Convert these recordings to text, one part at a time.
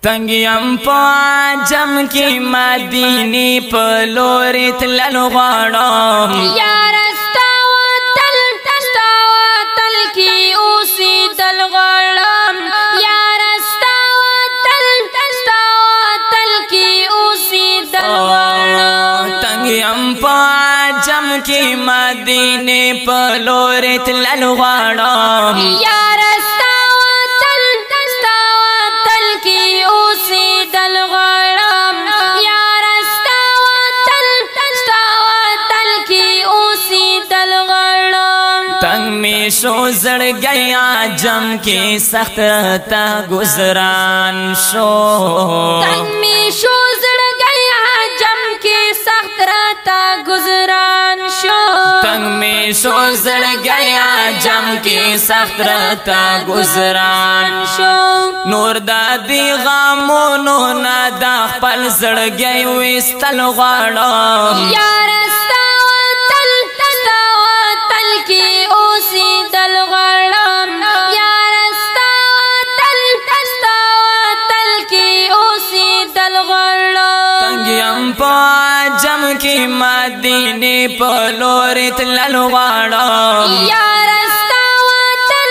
تنگ یم په عجم کې مدینه په لور تلل غواړم یار ستا وطن کې اوسېدل غواړم یار ستا وطن کې اوسېدل غواړم تنگ یم په عجم کې مدینه په لور تلل غواړم یار ستا وطن کې اوسېدل غواړم یار ستا وطن کې اوسېدل غواړم تنگ می شو زړګی عجم کې سخت تا گزاران شو تنگ می شو زړګی عجم کې سخت راته گزاران شو تنگ می شو زړګی عجم کې سخت راته گزاران شو نور دادی غمونو نه د خپل زړګی وستل غواړم یار ستا وطن کې اوسېدل غواړم یار ستا وطن کې اوسېدل غواړم تنگ یم په عجم کې مدینه په لور تلل غواړم یار ستا وطن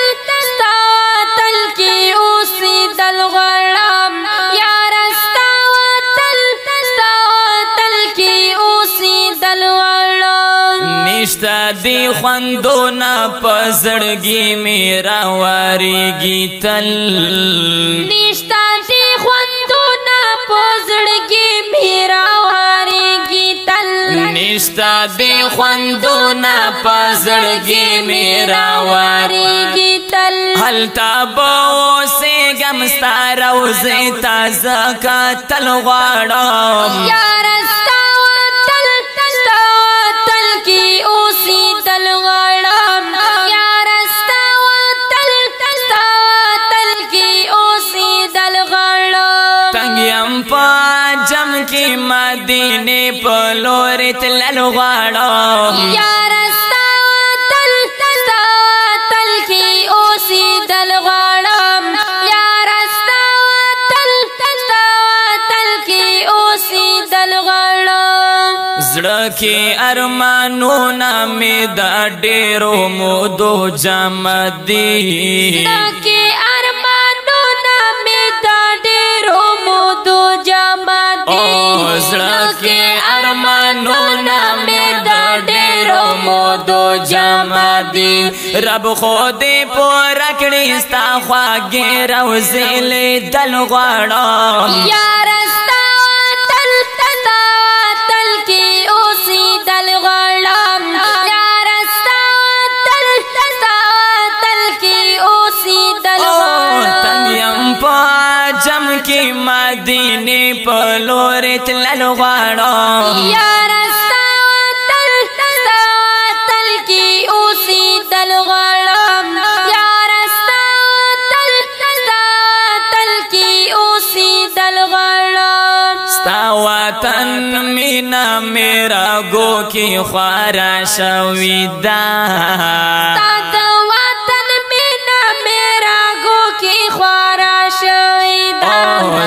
کې اوسېدل غواړم یار ستا وطن کې اوسېدل غواړم نشته دی خوندونه په زړګي مې راوارېږي تل نشته دی خوندونه په زړګي مې راوارېږي تل نشته دی خوندونه په زړګي مې راوارېږي تل هلته به اوسېږم ستا روضې ته زه کتل غواړم یار ستا وطن کې اوسېدل غواړم یار ستا وطن کې اوسېدل غواړم تنگ یم په عجم کې مدینه په لور تلل غواړم یار ستا وطن کې اوسېدل غواړم یار ستا وطن کې اوسېدل غواړم زړه کې ارمانونه مې د ډېرو مودو جمع دي زړه کې ارمانونه مې د ډېرو مودو جمع دي زړه کې ارمانونه مې د ډېرو مودو جمع دي رب خو دې پوره کړي ستا خواږې روضې لیدل غواړم یار ستا وطن کې اوسېدل غواړم یار ستا وطن کې اوسېدل غواړم تنگ یم په عجم کې مدینه په لور تلل غواړم یار ستا وطن کې اوسېدل غواړم یار ستا وطن کې اوسېدل غواړم ستا وطن مینا میرا گو کی خوارا شوی دا ستا د وطن مینا میرا گو کې خوارا شوی دا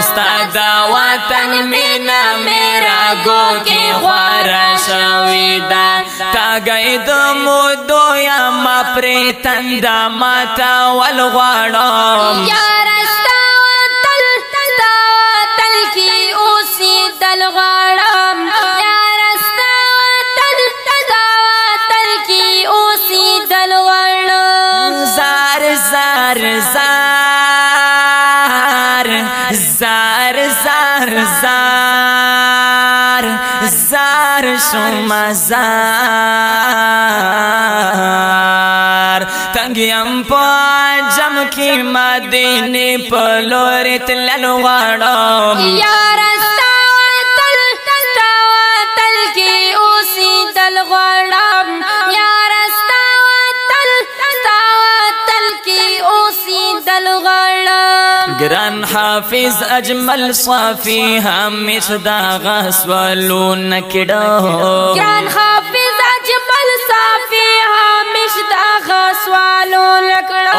ستا د وطن مینا میرا گو کی خوارا شوی دا تا گئی د مودو یا ما پری تندا ماتا والغواړم یار ستا وطن کې اوسېدل غواړم یار ستا وطن کې اوسېدل غواړم زار زار زار زار زار زار زار شما زار تنگ یم په عجم کې مدینه په لور تلل غواړم یار ستا وطن کې اوسېدل غواړم یار ستا وطن کې اوسېدل غواړم گران حافظ اجمل صافی همیش دا غسولو نکڑو گران حافظ اجمل صافي هامش دا غسوالو لکړه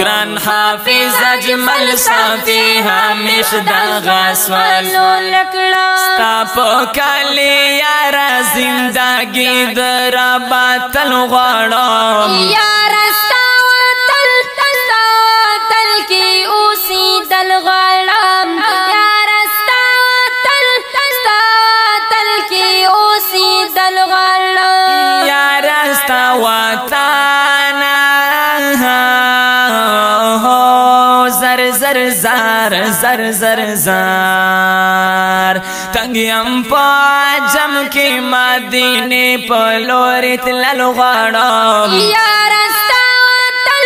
ګران حافظ اجمل صافي هامش دا غسوالو لکړه ستا په کلی یارا زندگی در باطل غواړم یارا ستا وطن کی اوسېدل غواړم یارا ستا وطن کی اوسېدل غواړم یارا ستا وطن زر زر زار زر زر زار تنگ یم په عجم کې مدینه په لوري تلل غواړم یارا ستا وطن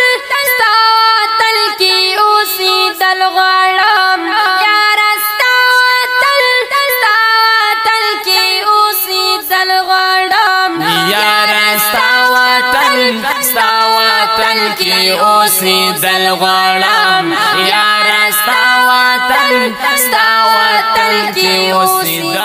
کی اوسېدل غواړم یارا ستا وطن کی اوسېدل غواړم یارا ستا وطن کی اوسېدل غواړم یارا ستا وطن کی اوسېدل